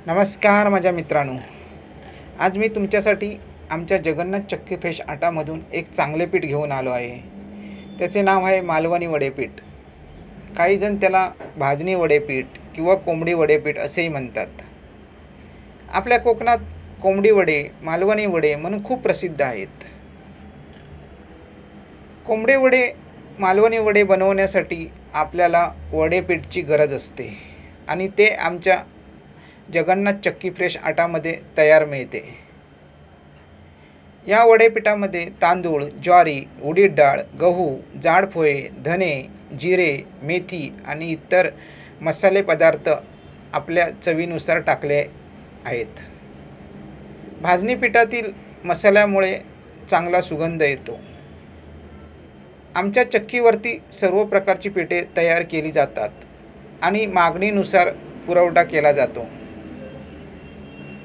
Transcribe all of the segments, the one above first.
नमस्कार माझ्या मित्रांनो, आज मी तुमच्यासाठी आमच्या जगन्नाथ चक्की फ्रेश आटामधून एक चांगले पीठ घेऊन आलो आहे। त्याचे नाव आहे मालवणी वडेपीठ। काही जण त्याला भाजणी वडेपीठ किंवा कोंबडी वडेपीठ असेही म्हणतात। आपल्या कोकणात कोंबडी वडे, मालवणी वडे म्हणून खूप प्रसिद्ध आहेत। कोंबडी वडे, मालवणी वडे बनवण्यासाठी आपल्याला वडेपीठची गरज असते आणि ते आमच्या जगन्नाथ चक्की फ्रेश आटामध्ये तयार मिळते। या वडेपीठामध्ये तांदूळ, ज्वारी, उडीद डाळ, गहू, जाड पोहे, धने, जिरे, मेथी आणि इतर मसाले पदार्थ आपल्या चवीनुसार टाकले आहेत। भाजणी पिठातील मसाल्यामुळे चांगला सुगंध येतो। आमच्या चक्कीवरती सर्व प्रकारची पिठे तयार केली जातात आणि मागणीनुसार पुरवठा केला जातो।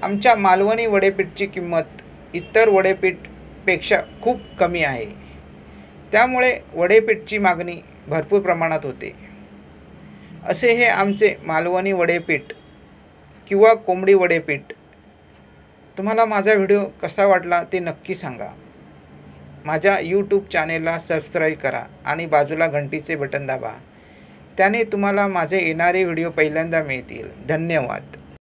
आमच्या मालवणी वडेपीठची किंमत इतर वडेपीठपेक्षा खूप कमी आहे, त्यामुळे वडेपीठची मागणी भरपूर प्रमाणात होते। असे हे आमचे मालवणी वडेपीठ किंवा कोंबडी वडेपीठ। तुम्हाला माझा व्हिडिओ कसा वाटला ते नक्की सांगा। माझ्या यूट्यूब चॅनेलला सबस्क्राईब करा आणि बाजूला घंटीचे बटन दाबा, त्याने तुम्हाला माझे येणारे व्हिडिओ पहिल्यांदा मिळतील। धन्यवाद।